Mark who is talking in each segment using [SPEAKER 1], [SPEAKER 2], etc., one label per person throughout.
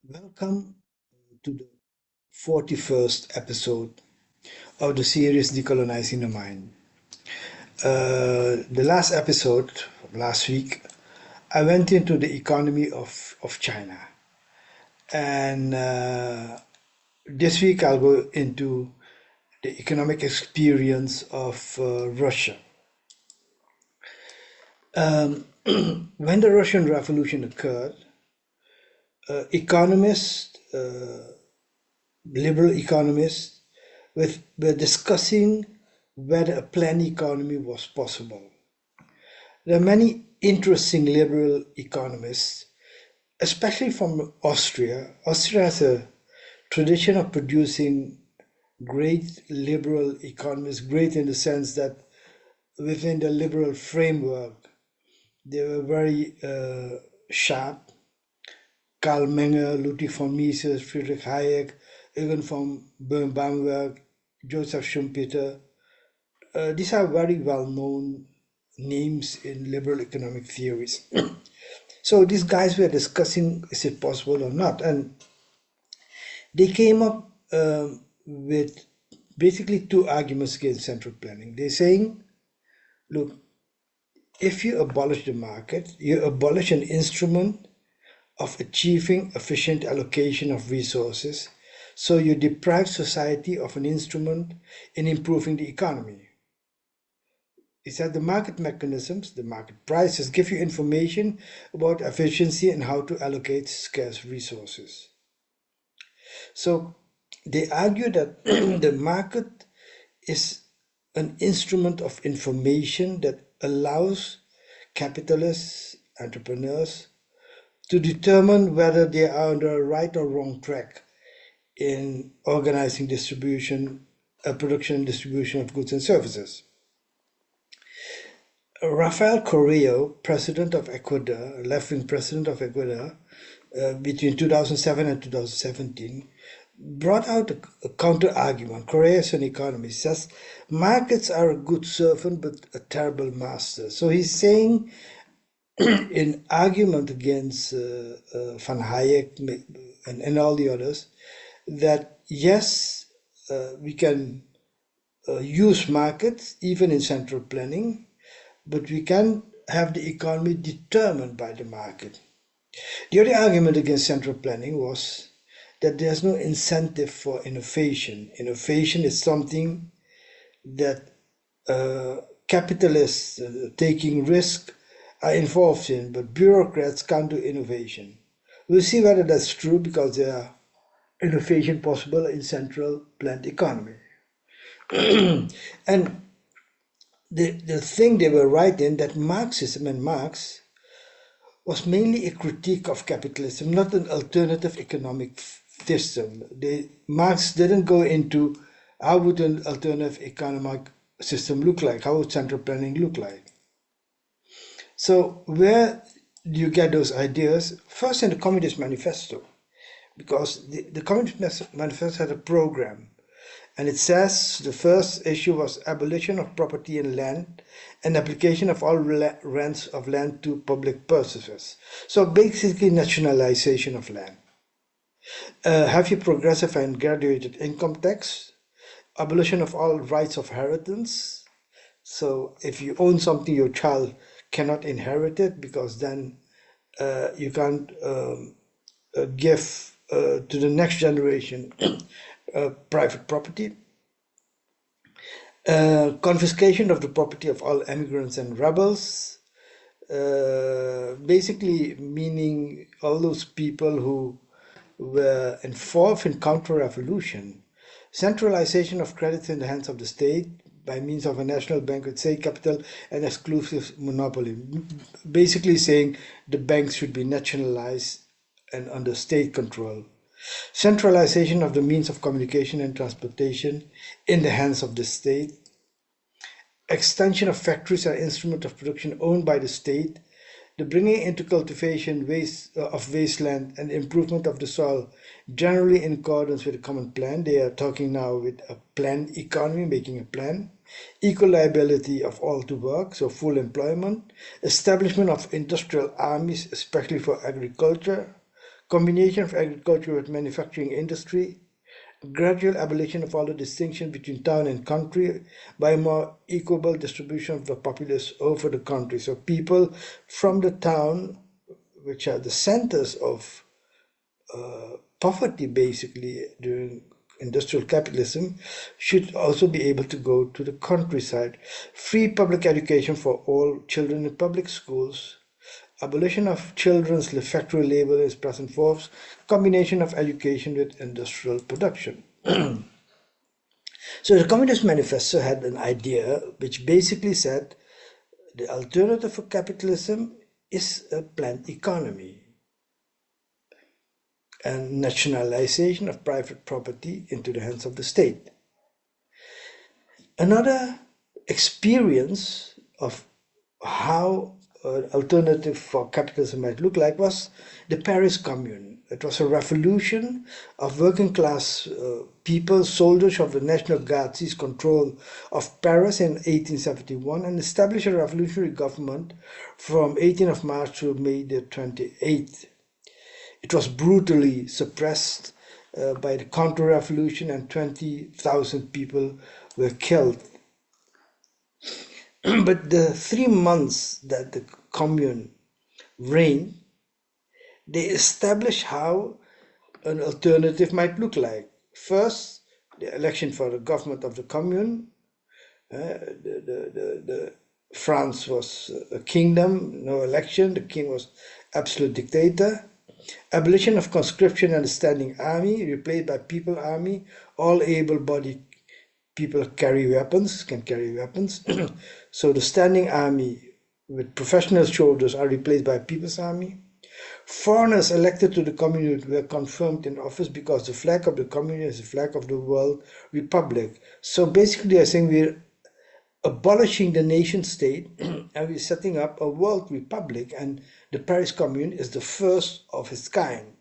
[SPEAKER 1] Welcome to the 41st episode of the series Decolonizing the Mind. The last episode, last week, I went into the economy of China. And this week I'll go into the economic experience of Russia. When the Russian Revolution occurred, economists, liberal economists, were discussing whether a planned economy was possible. There are many interesting liberal economists, especially from Austria. Austria has a tradition of producing great liberal economists, great in the sense that within the liberal framework, they were very sharp. Karl Menger, Ludwig von Mises, Friedrich Hayek, Eugen von Böhm-Bawerk, Joseph Schumpeter. These are very well-known names in liberal economic theories. So these guys were discussing, is it possible or not? And they came up with basically two arguments against central planning. They're saying, look, if you abolish the market, you abolish an instrument of achieving efficient allocation of resources, so you deprive society of an instrument in improving the economy. It said the market mechanisms, the market prices, give you information about efficiency and how to allocate scarce resources. So they argue that the market is an instrument of information that allows capitalists, entrepreneurs, to determine whether they are on the right or wrong track in organizing distribution, production and distribution of goods and services. Rafael Correa, president of Ecuador, left-wing president of Ecuador, between 2007 and 2017, brought out a counter-argument. Correa is an economist, says markets are a good servant but a terrible master. So he's saying in argument against Van Hayek and all the others, that yes, we can use markets even in central planning, but we can have the economy determined by the market. The other argument against central planning was that there's no incentive for innovation. Innovation is something that capitalists taking risk are involved in, but bureaucrats can't do innovation. We'll see whether that's true, because there are innovation possible in central planned economy. And the thing they were right in, that Marxism and Marx was mainly a critique of capitalism, not an alternative economic system. Marx didn't go into how would an alternative economic system look like, how would central planning look like. So where do you get those ideas? First in the Communist Manifesto, because the Communist Manifesto had a program, and it says the first issue was abolition of property in land and application of all rents of land to public purposes. So basically nationalization of land. Heavy progressive and graduated income tax, abolition of all rights of inheritance. So if you own something, your child cannot inherit it, because then you can't give to the next generation private property. Confiscation of the property of all immigrants and rebels, basically meaning all those people who were involved in counter-revolution. Centralization of credit in the hands of the state by means of a national bank with state capital and exclusive monopoly. Basically saying the banks should be nationalized and under state control. Centralization of the means of communication and transportation in the hands of the state. Extension of factories and instruments of production owned by the state. The bringing into cultivation of wasteland and improvement of the soil, generally in accordance with a common plan. They are talking now with a planned economy, making a plan. Equal liability of all to work, so full employment. Establishment of industrial armies, especially for agriculture. combination of agriculture with manufacturing industry, gradual abolition of all the distinction between town and country by a more equable distribution of the populace over the country. So people from the town, which are the centers of poverty basically during industrial capitalism, should also be able to go to the countryside. Free public education for all children in public schools, abolition of children's factory labor in its present forms, combination of education with industrial production. So the Communist Manifesto had an idea which basically said the alternative for capitalism is a planned economy and nationalization of private property into the hands of the state. Another experience of how an alternative for capitalism might look like was the Paris Commune. It was a revolution of working class people, soldiers of the National Guard seized control of Paris in 1871 and established a revolutionary government from 18th of March to May the 28th. It was brutally suppressed by the counter-revolution and 20,000 people were killed. But the 3 months that the commune reigned, they established how an alternative might look like. First, the election for the government of the commune. France was a kingdom, no election. The king was absolute dictator. Abolition of conscription and the standing army, replaced by people army. All able-bodied people can carry weapons. So the standing army with professional soldiers are replaced by people's army. Foreigners elected to the commune were confirmed in office because the flag of the commune is the flag of the world republic. So basically they're saying we're abolishing the nation state and we're setting up a world republic, and the Paris Commune is the first of its kind.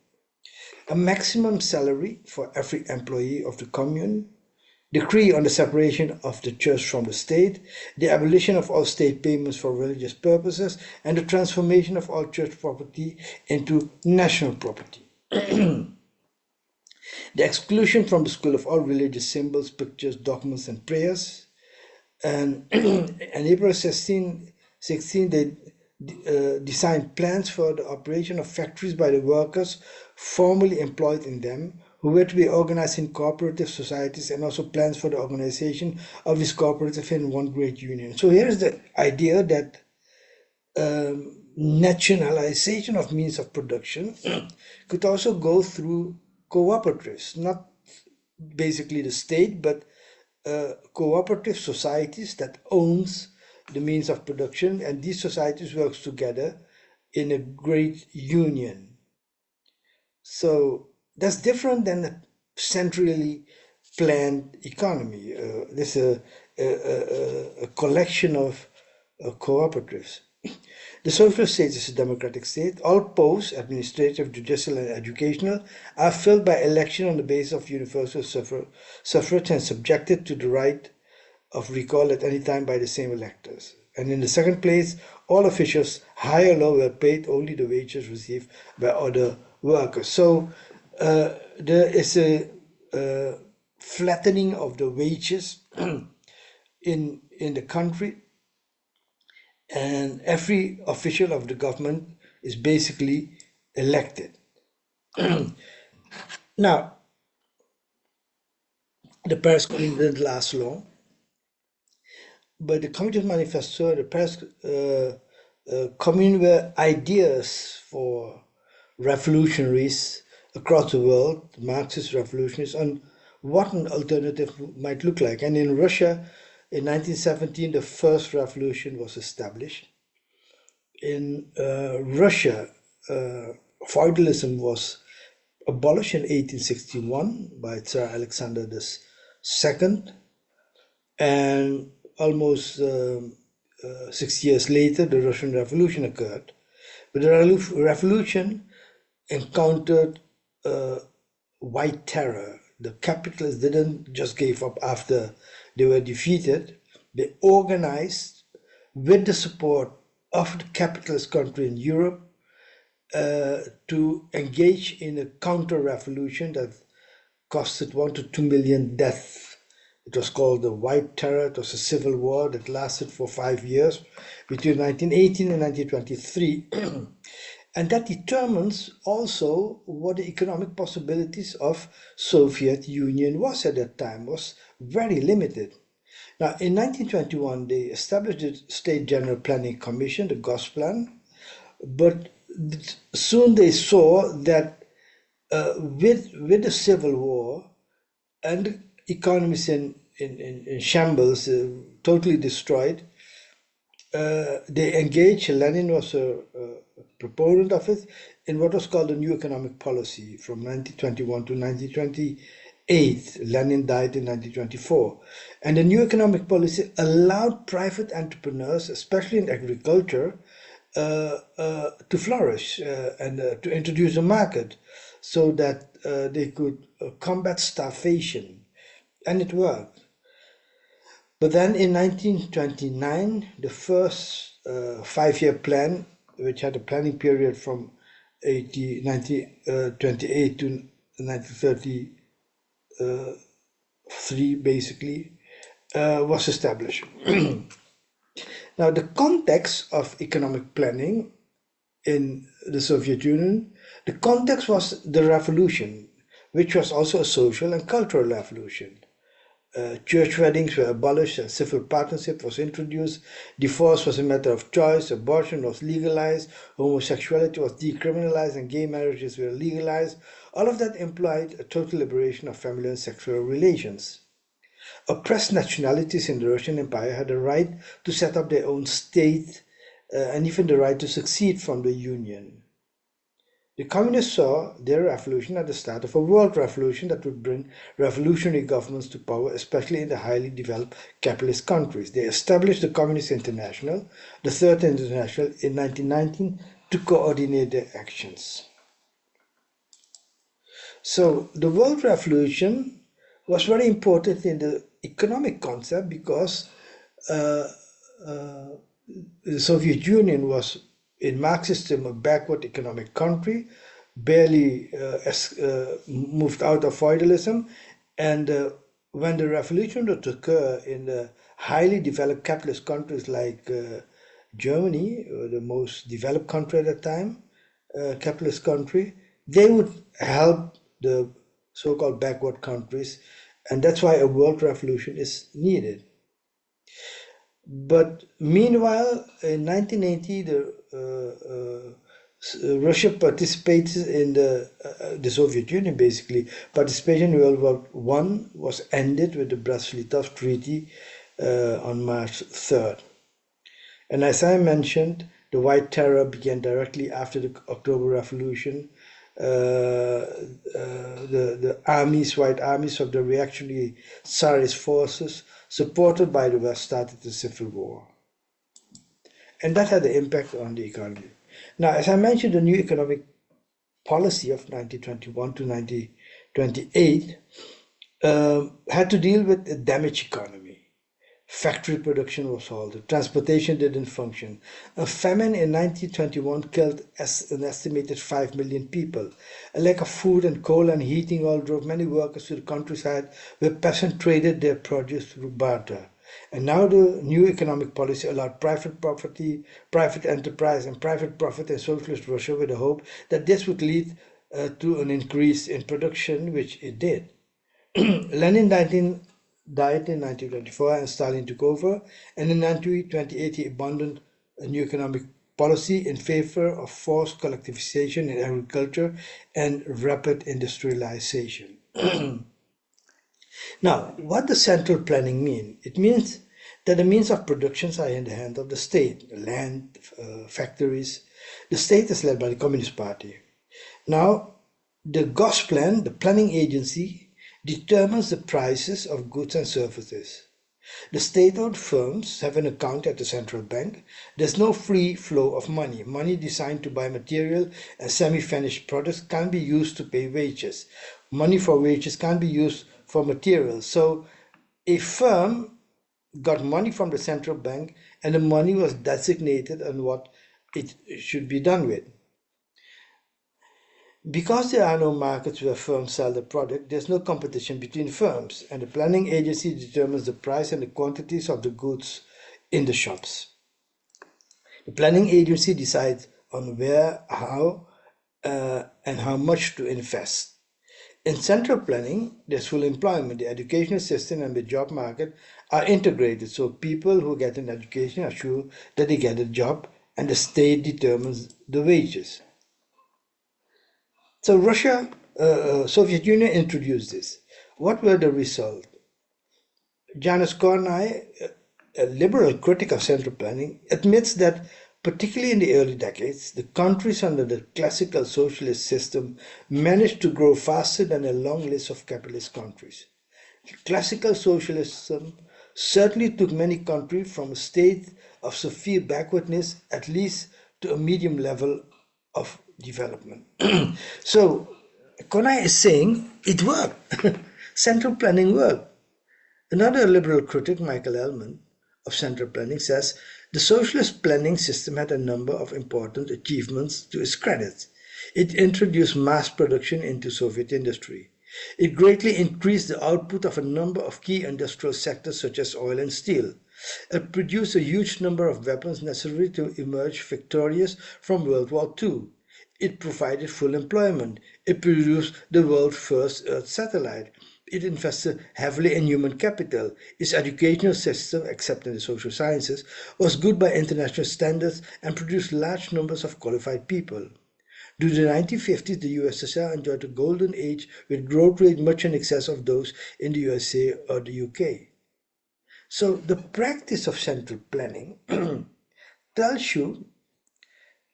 [SPEAKER 1] A maximum salary for every employee of the commune, decree on the separation of the church from the state, the abolition of all state payments for religious purposes, and the transformation of all church property into national property. The exclusion from the school of all religious symbols, pictures, documents, and prayers. And in April 16, they designed plans for the operation of factories by the workers formerly employed in them, who were to be organized in cooperative societies, and also plans for the organization of this cooperative in one great union. So here's the idea that nationalization of means of production could also go through cooperatives, not basically the state, but cooperative societies that owns the means of production, and these societies works together in a great union. So that's different than a centrally planned economy. This is a collection of cooperatives. The social state is a democratic state. All posts, administrative, judicial, and educational, are filled by election on the basis of universal suffrage and subjected to the right of recall at any time by the same electors. And in the second place, all officials, high or low, were paid only the wages received by other workers. So there is a flattening of the wages in the country, and every official of the government is basically elected. Now, the Paris Commune didn't last long, but the Communist Manifesto, the Paris Commune were ideas for revolutionaries across the world, Marxist revolutionaries, on what an alternative might look like. And in Russia, in 1917, the first revolution was established. In Russia, feudalism was abolished in 1861 by Tsar Alexander II, and almost 6 years later, the Russian Revolution occurred. But the revolution encountered white terror. The capitalists didn't just give up after they were defeated. They organized with the support of the capitalist country in Europe to engage in a counter-revolution that costed 1 to 2 million deaths. It was called the White Terror. It was a civil war that lasted for 5 years between 1918 and 1923. And that determines also what the economic possibilities of Soviet Union was at that time, was very limited. Now, in 1921, they established the State General Planning Commission, the Gosplan, but soon they saw that with the Civil War and economies in shambles, totally destroyed, they engaged, Lenin was a proponent of it, in what was called the New Economic Policy from 1921 to 1928. Lenin died in 1924. And the New Economic Policy allowed private entrepreneurs, especially in agriculture, to flourish and to introduce a market so that they could combat starvation. And it worked. But then in 1929, the first 5-year plan, which had a planning period from 1928 to 1933, basically, was established. Now, the context of economic planning in the Soviet Union, the context was the revolution, which was also a social and cultural revolution. Church weddings were abolished and civil partnership was introduced. Divorce was a matter of choice. Abortion was legalized. Homosexuality was decriminalized and gay marriages were legalized. All of that implied a total liberation of family and sexual relations. Oppressed nationalities in the Russian Empire had the right to set up their own state and even the right to succeed from the Union. The communists saw their revolution at the start of a world revolution that would bring revolutionary governments to power, especially in the highly developed capitalist countries. They established the Communist International, the Third International, in 1919 to coordinate their actions. So the world revolution was very important in the economic concept because the Soviet Union was, in Marx's system, a backward economic country, barely moved out of feudalism. And when the revolution would occur in the highly developed capitalist countries like Germany, the most developed country at the time, capitalist country, they would help the so-called backward countries. And that's why a world revolution is needed. But meanwhile, in 1980, Russia participated in the Soviet Union, basically. Participation in World War I was ended with the Brest-Litov Treaty on March 3rd. And as I mentioned, the White Terror began directly after the October Revolution. The armies, white armies of the reactionary Tsarist forces, supported by the West, started the civil war. And that had an impact on the economy. Now, as I mentioned, the new economic policy of 1921 to 1928 had to deal with a damaged economy. Factory production was halted. Transportation didn't function. A famine in 1921 killed an estimated 5 million people. A lack of food and coal and heating oil drove many workers to the countryside where peasants traded their produce through barter. And now the new economic policy allowed private property, private enterprise, and private profit in socialist Russia with the hope that this would lead to an increase in production, which it did. Lenin died in 1924 and Stalin took over, and in 1928 he abandoned a new economic policy in favor of forced collectivization in agriculture and rapid industrialization. Now, what does central planning mean? It means that the means of productions are in the hand of the state, land, factories. The state is led by the Communist Party. Now, the Gosplan, the planning agency, determines the prices of goods and services. The state-owned firms have an account at the central bank. There's no free flow of money. Money designed to buy material and semi-finished products can't be used to pay wages. Money for wages can't be used for materials. So a firm got money from the central bank and the money was designated on what it should be done with. Because there are no markets where firms sell the product, there's no competition between firms, and the planning agency determines the price and the quantities of the goods in the shops. The planning agency decides on where, how, and how much to invest. In central planning, there's full employment. The educational system and the job market are integrated, so people who get an education are sure that they get a job, and the state determines the wages. So Soviet Union introduced this. What were the results? Janusz Kornai, a liberal critic of central planning, admits that, particularly in the early decades, the countries under the classical socialist system managed to grow faster than a long list of capitalist countries. Classical socialism certainly took many countries from a state of severe backwardness, at least to a medium level of development. So, Konai is saying it worked. Central planning worked. Another liberal critic, Michael Ellman, of central planning, says the socialist planning system had a number of important achievements to its credit. It introduced mass production into Soviet industry. It greatly increased the output of a number of key industrial sectors such as oil and steel. It produced a huge number of weapons necessary to emerge victorious from World War II. It provided full employment. It produced the world's first Earth satellite. It invested heavily in human capital. Its educational system, except in the social sciences, was good by international standards and produced large numbers of qualified people. During the 1950s, the USSR enjoyed a golden age with growth rate much in excess of those in the USA or the UK. So the practice of central planning tells you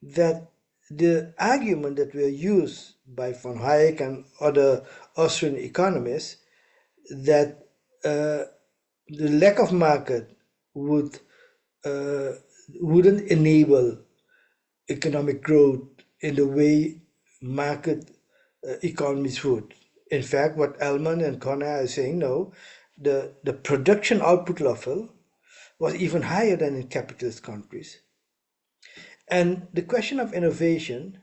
[SPEAKER 1] that the argument that were used by von Hayek and other Austrian economists that the lack of market would wouldn't enable economic growth in the way market economies would. In fact, what Elman and Connor are saying, no, the production output level was even higher than in capitalist countries. And the question of innovation,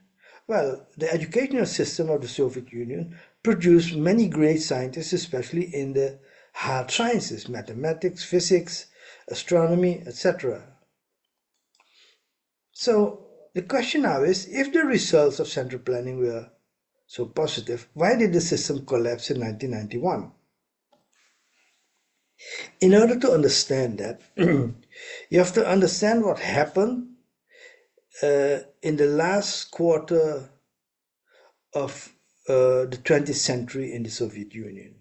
[SPEAKER 1] well, the educational system of the Soviet Union produced many great scientists, especially in the hard sciences, mathematics, physics, astronomy, etc. So the question now is, if the results of central planning were so positive, why did the system collapse in 1991? In order to understand that, you have to understand what happened in the last quarter of the 20th century in the Soviet Union.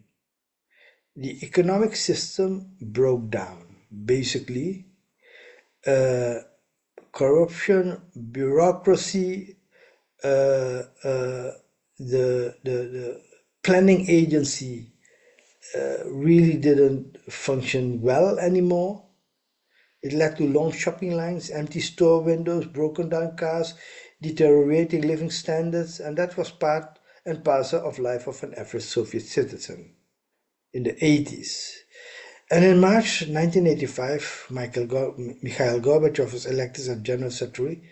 [SPEAKER 1] The economic system broke down. Basically, corruption, bureaucracy, the planning agency really didn't function well anymore. It led to long shopping lines, empty store windows, broken down cars, deteriorating living standards, and that was part and parcel of life of an average Soviet citizen in the 80s. And in March 1985, Mikhail Gorbachev was elected as General Secretary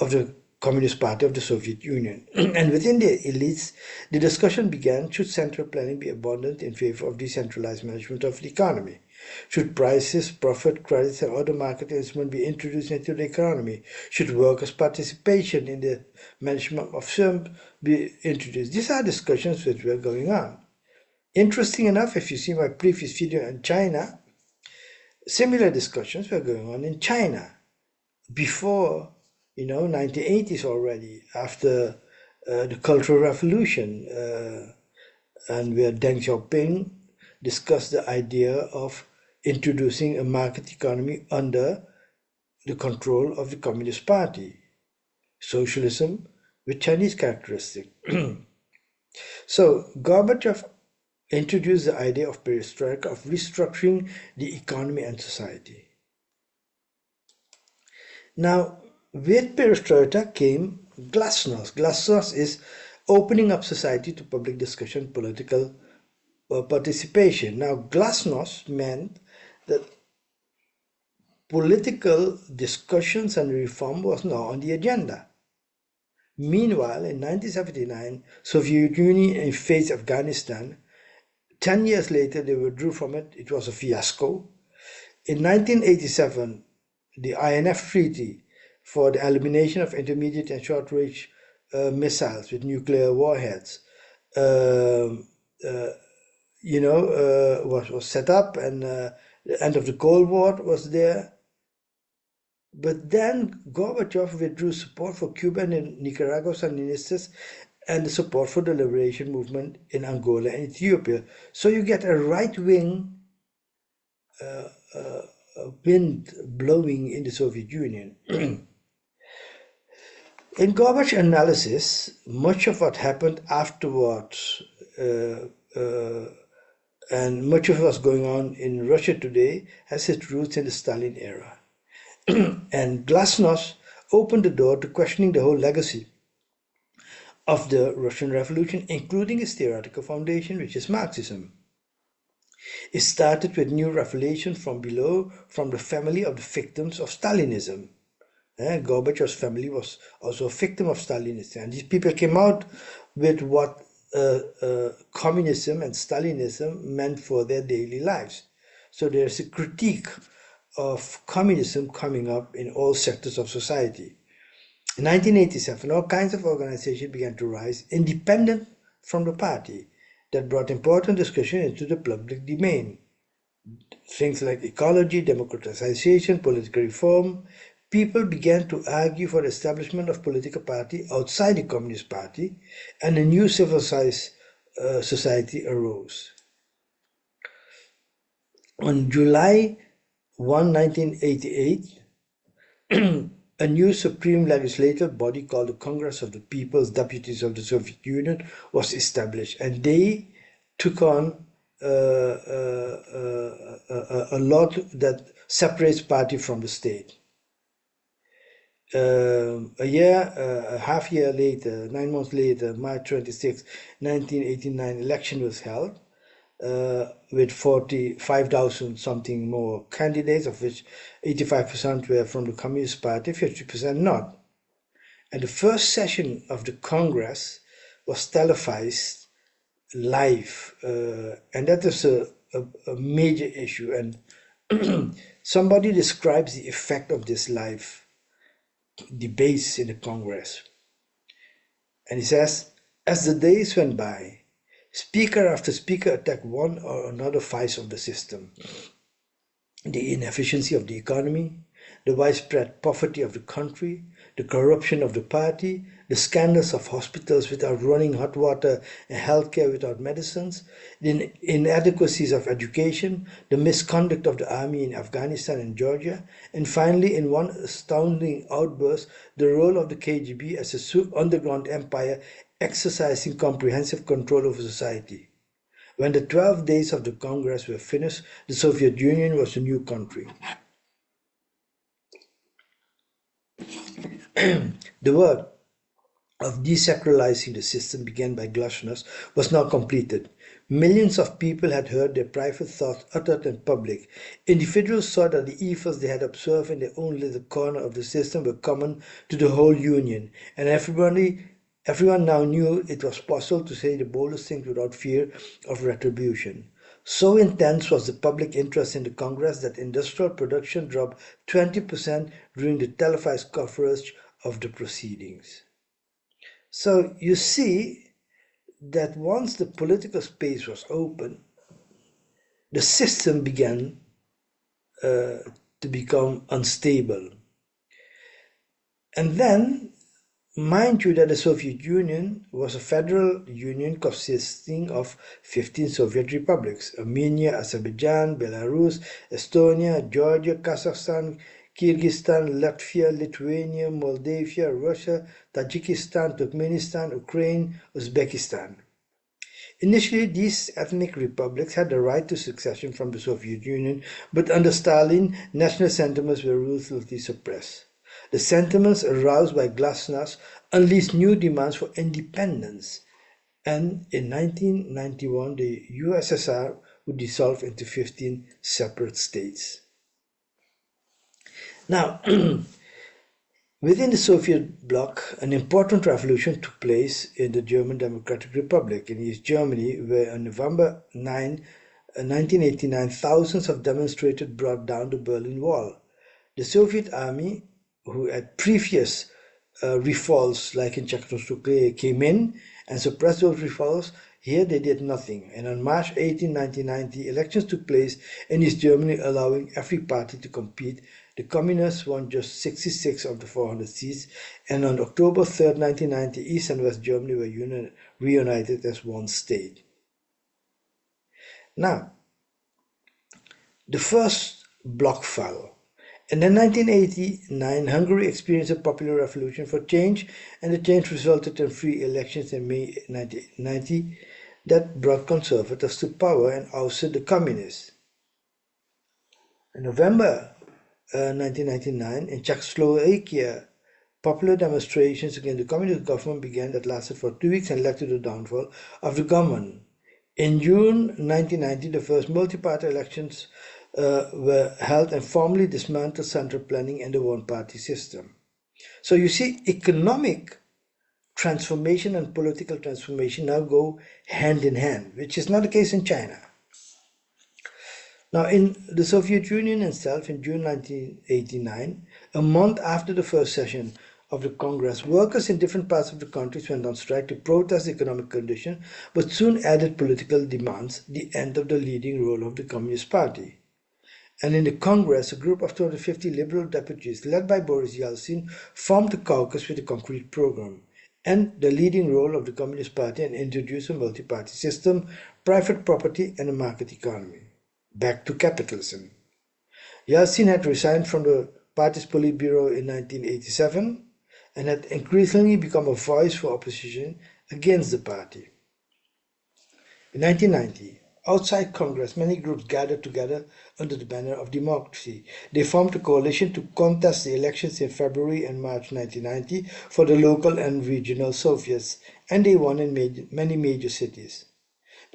[SPEAKER 1] of the Communist Party of the Soviet Union. And within the elites, the discussion began, should central planning be abandoned in favor of decentralized management of the economy? Should prices, profit, credits, and other market instruments be introduced into the economy? Should workers' participation in the management of firms be introduced? These are discussions which were going on. Interesting enough, if you see my previous video on China, similar discussions were going on in China before, 1980s already, after the Cultural Revolution, and where Deng Xiaoping discussed the idea of introducing a market economy under the control of the Communist Party, socialism with Chinese characteristics. So Gorbachev introduced the idea of perestroika, of restructuring the economy and society. Now, with perestroika came glasnost. Glasnost is opening up society to public discussion, political participation. Now, glasnost meant that political discussions and reform was now on the agenda. Meanwhile, in 1979, Soviet Union invades Afghanistan. 10 years later, they withdrew from it. It was a fiasco. In 1987, the INF Treaty for the elimination of intermediate and short-range missiles with nuclear warheads, um, uh, was set up, and the end of the Cold War was there. But then Gorbachev withdrew support for Cuban and Nicaragua Sandinistas and the support for the liberation movement in Angola and Ethiopia. So you get a right-wing wind blowing in the Soviet Union. In Gorbachev's analysis, much of what happened afterwards uh, uh, and much of what's going on in Russia today has its roots in the Stalin era. And Glasnost opened the door to questioning the whole legacy of the Russian Revolution, including its theoretical foundation, which is Marxism. It started with new revelation from below, from the family of the victims of Stalinism. Gorbachev's family was also a victim of Stalinism, and these people came out with what communism and Stalinism meant for their daily lives. So there's a critique of communism coming up in all sectors of society. In 1987, all kinds of organizations began to rise, independent from the party, that brought important discussion into the public domain. Things like ecology, democratization, political reform. People began to argue for the establishment of political party outside the Communist Party, and a new civilized society arose. On July 1, 1988, a new supreme legislative body called the Congress of the People's Deputies of the Soviet Union was established, and they took on a lot that separates party from the state. A half year later, 9 months later, March 26, 1989, election was held with 45,000 something more candidates, of which 85% were from the Communist Party, 50% not. And the first session of the Congress was televised live, and that is a major issue. And somebody describes the effect of this live debates in the Congress. And he says, as the days went by, speaker after speaker attacked one or another vice of the system. The inefficiency of the economy, the widespread poverty of the country, the corruption of the party, the scandals of hospitals without running hot water and healthcare without medicines, the inadequacies of education, the misconduct of the army in Afghanistan and Georgia, and finally, in one astounding outburst, the role of the KGB as a underground empire exercising comprehensive control over society. When the 12 days of the Congress were finished, the Soviet Union was a new country. The work of desacralizing the system began by Glasnost was now completed. Millions of people had heard their private thoughts uttered in public. Individuals saw that the evils they had observed in their own little corner of the system were common to the whole Union, and everyone now knew it was possible to say the boldest things without fear of retribution. So intense was the public interest in the Congress that industrial production dropped 20% during the televised coverage of the proceedings. So you see that once the political space was open, the system began to become unstable. And then, mind you that the Soviet Union was a federal union consisting of 15 Soviet republics: Armenia, Azerbaijan, Belarus, Estonia, Georgia, Kazakhstan, Kyrgyzstan, Latvia, Lithuania, Moldavia, Russia, Tajikistan, Turkmenistan, Ukraine, Uzbekistan. Initially, these ethnic republics had the right to succession from the Soviet Union, but under Stalin, national sentiments were ruthlessly suppressed. The sentiments aroused by Glasnost unleashed new demands for independence, and in 1991 the USSR would dissolve into 15 separate states. Now, Within the Soviet bloc, an important revolution took place in the German Democratic Republic in East Germany, where on November 9, 1989, thousands of demonstrators brought down the Berlin Wall. The Soviet army, who at previous revolts, like in Czechoslovakia, came in and suppressed those revolts. Here they did nothing. And on March 18, 1990, elections took place in East Germany, allowing every party to compete. The Communists won just 66 of the 400 seats, and on October 3, 1990, East and West Germany were reunited as one state. Now, the first bloc fell. And in 1989, Hungary experienced a popular revolution for change, and the change resulted in free elections in May 1990 that brought conservatives to power and ousted the communists. In November 1999, in Czechoslovakia, popular demonstrations against the communist government began that lasted for 2 weeks and led to the downfall of the government. In June 1990, the first multi-party elections were held and formally dismantled central planning and the one-party system. So you see, economic transformation and political transformation now go hand in hand, which is not the case in China. Now, in the Soviet Union itself, in June 1989, a month after the first session of the Congress, workers in different parts of the country went on strike to protest the economic condition, but soon added political demands, the end of the leading role of the Communist Party. And in the Congress, a group of 250 liberal deputies, led by Boris Yeltsin, formed the caucus with a concrete program, and the leading role of the Communist Party, and introduced a multi-party system, private property, and a market economy. Back to capitalism. Yeltsin had resigned from the party's Politburo in 1987 and had increasingly become a voice for opposition against the party. In 1990, outside Congress, many groups gathered together under the banner of democracy. They formed a coalition to contest the elections in February and March 1990 for the local and regional Soviets, and they won in many major cities.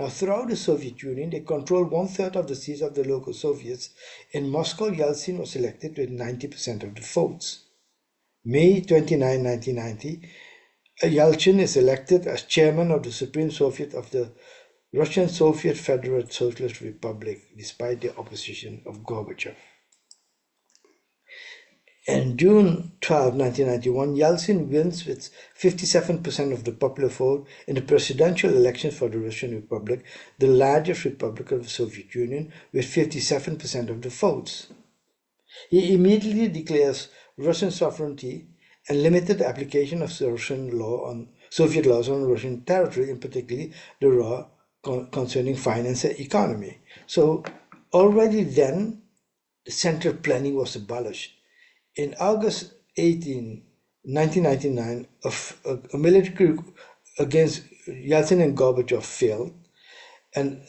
[SPEAKER 1] Now, throughout the Soviet Union, they controlled one-third of the seats of the local Soviets. In Moscow, Yeltsin was elected with 90% of the votes. May 29, 1990, Yeltsin is elected as chairman of the Supreme Soviet of the Russian Soviet Federal Socialist Republic, despite the opposition of Gorbachev. On June 12, 1991, Yeltsin wins with 57% of the popular vote in the presidential elections for the Russian Republic, the largest republic of the Soviet Union, with 57% of the votes. He immediately declares Russian sovereignty and limited the application of Soviet laws on Russian territory, in particular the law concerning finance and economy. So already then, the central planning was abolished. In August 18, 1999, a military coup against Yeltsin and Gorbachev failed, and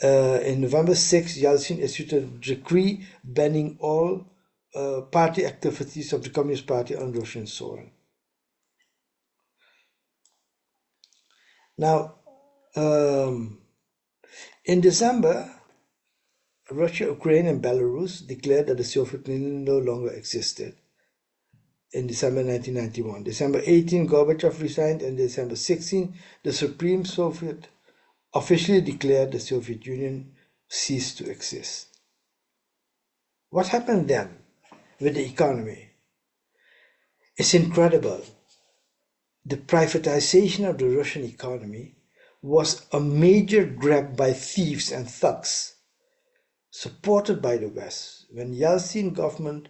[SPEAKER 1] in November 6, Yeltsin issued a decree banning all party activities of the Communist Party on Russian soil. Now, in December, Russia, Ukraine, and Belarus declared that the Soviet Union no longer existed. In December 1991. December 18, Gorbachev resigned, and December 16, the Supreme Soviet officially declared the Soviet Union ceased to exist. What happened then with the economy? It's incredible. The privatization of the Russian economy was a major grab by thieves and thugs, supported by the West. When Yeltsin government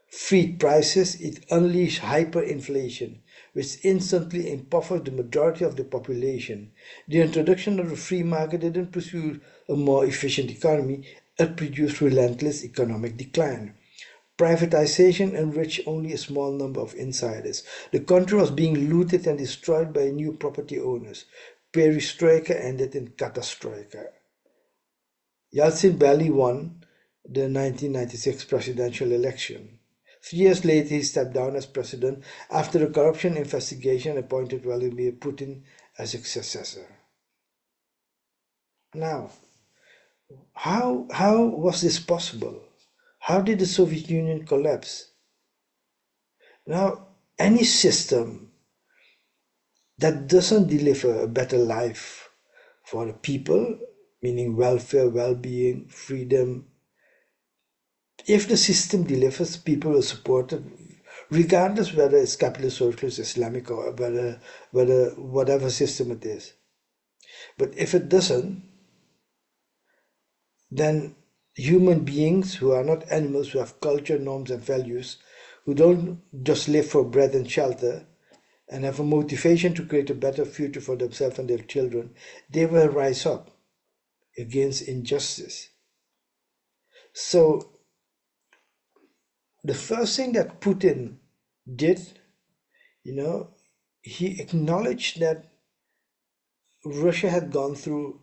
[SPEAKER 1] freed prices, it unleashed hyperinflation, which instantly impoverished the majority of the population. The introduction of the free market didn't pursue a more efficient economy, it produced relentless economic decline. Privatization enriched only a small number of insiders. The country was being looted and destroyed by new property owners. Perestroika ended in catastroika. Yeltsin barely won the 1996 presidential election. 3 years later, he stepped down as president after a corruption investigation appointed Vladimir Putin as his successor. Now, how was this possible? How did the Soviet Union collapse? Now, any system that doesn't deliver a better life for the people, meaning welfare, well-being, freedom, if the system delivers, people will support it, regardless whether it's capitalist, socialist, Islamic, or whether whatever system it is. But if it doesn't, then human beings who are not animals, who have culture, norms, and values, who don't just live for bread and shelter, and have a motivation to create a better future for themselves and their children, they will rise up against injustice. So the first thing that Putin did, you know, he acknowledged that Russia had gone through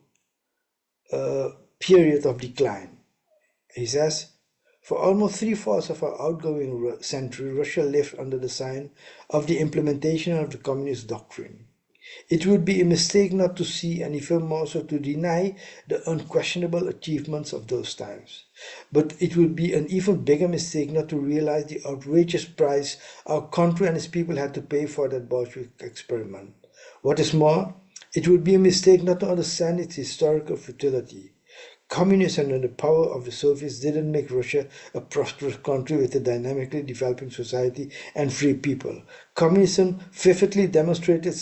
[SPEAKER 1] a period of decline. He says, for almost three-fourths of our outgoing century, Russia lived under the sign of the implementation of the communist doctrine. It would be a mistake not to see and even more so to deny the unquestionable achievements of those times. But it would be an even bigger mistake not to realize the outrageous price our country and its people had to pay for that Bolshevik experiment. What is more, it would be a mistake not to understand its historical futility. Communism and the power of the Soviets didn't make Russia a prosperous country with a dynamically developing society and free people. Communism vividly demonstrated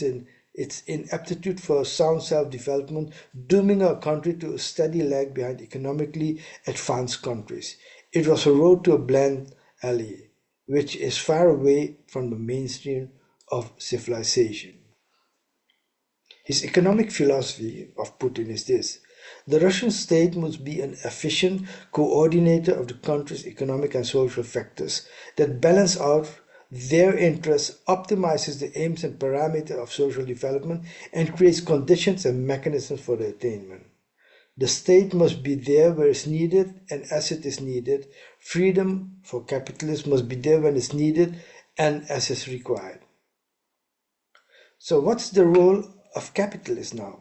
[SPEAKER 1] its ineptitude for sound self-development, dooming our country to a steady lag behind economically advanced countries. It was a road to a bland alley, which is far away from the mainstream of civilization. His economic philosophy of Putin is this: the Russian state must be an efficient coordinator of the country's economic and social factors that balance out their interests, optimizes the aims and parameters of social development, and creates conditions and mechanisms for their attainment. The state must be there where it's needed and as it is needed. Freedom for capitalists must be there when it's needed and as is required. So, what's the role of capitalists now?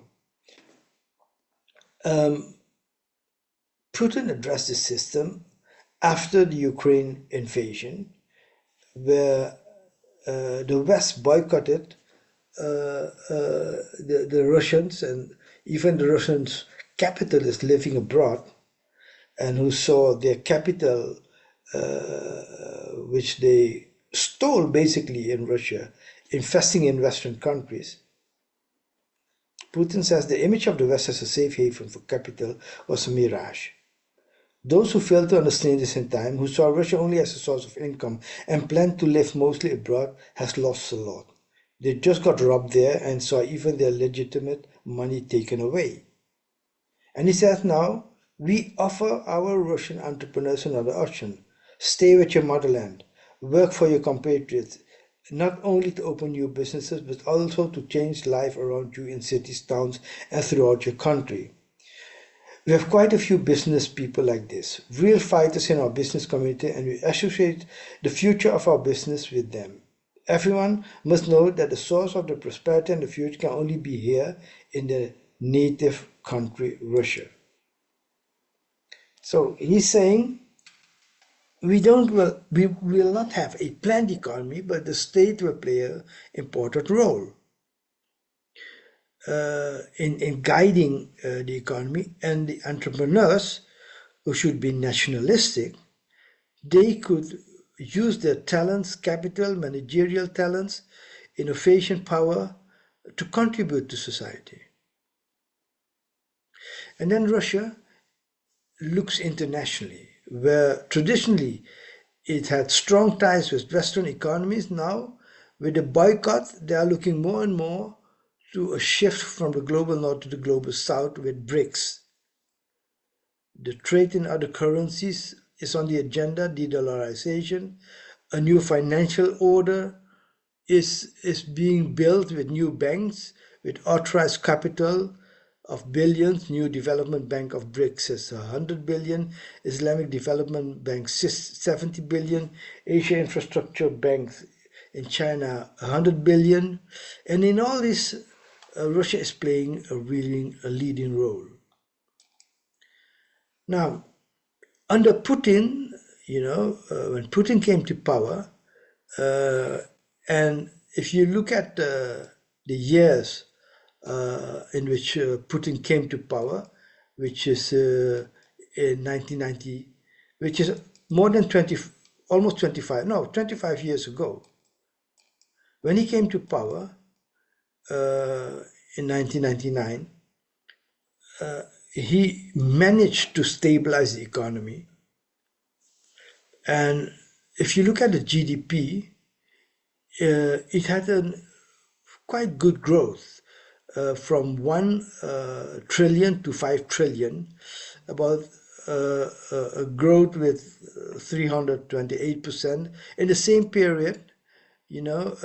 [SPEAKER 1] Putin addressed the system after the Ukraine invasion, where the West boycotted the Russians and even the Russians capitalists living abroad and who saw their capital, which they stole basically in Russia, investing in Western countries. Putin says the image of the West as a safe haven for capital was a mirage. Those who failed to understand this in time, who saw Russia only as a source of income and planned to live mostly abroad, has lost a lot. They just got robbed there and saw even their legitimate money taken away. And he says now, we offer our Russian entrepreneurs another option. Stay with your motherland, work for your compatriots, not only to open new businesses, but also to change life around you in cities, towns, and throughout your country. We have quite a few business people like this, real fighters in our business community, and we associate the future of our business with them. Everyone must know that the source of the prosperity and the future can only be here in the native country, Russia. So he's saying we will not have a planned economy, but the state will play an important role in guiding the economy, and the entrepreneurs who should be nationalistic, they could use their talents, capital, managerial talents, innovation power to contribute to society. And then Russia looks internationally, where traditionally it had strong ties with Western economies. Now, with the boycott, they are looking more and more to a shift from the global north to the global south with BRICS. The trade in other currencies is on the agenda, de-dollarization. A new financial order is being built with new banks, with authorized capital of billions. New Development Bank of BRICS is 100 billion, Islamic Development Bank 70 billion, Asia Infrastructure Bank in China 100 billion. And in all this, Russia is playing a leading role. Now, under Putin, when Putin came to power, And if you look at the years in which Putin came to power, which is in 1990, which is more than 20, almost 25, no, 25 years ago. When he came to power uh, in 1999, he managed to stabilize the economy. And if you look at the GDP, it had a quite good growth from 1 trillion to 5 trillion, about a growth with 328%. In the same period, you know,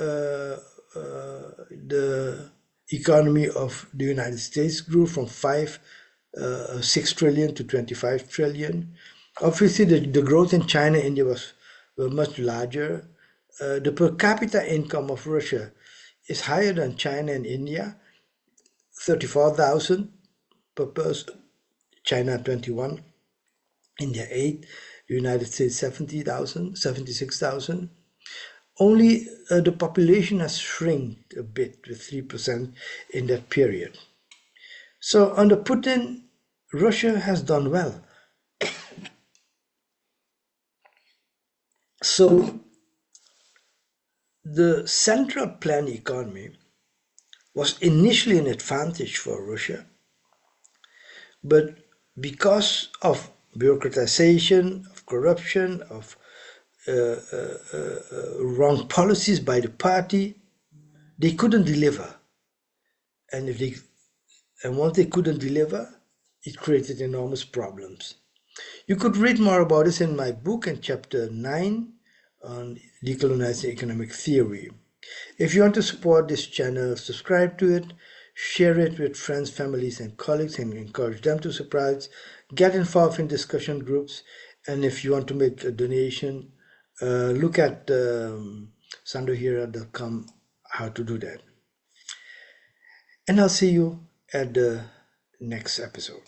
[SPEAKER 1] the economy of the United States grew from 6 trillion to 25 trillion. Obviously, the growth in China and India were much larger. The per capita income of Russia is higher than China and India, 34,000 per person, China 21, India 8, the United States 70,000, 76,000. Only the population has shrinked a bit with 3% in that period. So under Putin, Russia has done well. So the central planned economy was initially an advantage for Russia, but because of bureaucratization, of corruption, of wrong policies by the party, they couldn't deliver. And if they and once they couldn't deliver, it created enormous problems. You could read more about this in my book in chapter 9 on decolonizing economic theory. If you want to support this channel, subscribe to it, share it with friends, families, and colleagues, and encourage them to subscribe. Get involved in discussion groups, and if you want to make a donation, look at sandohira.com how to do that. And I'll see you at the next episode.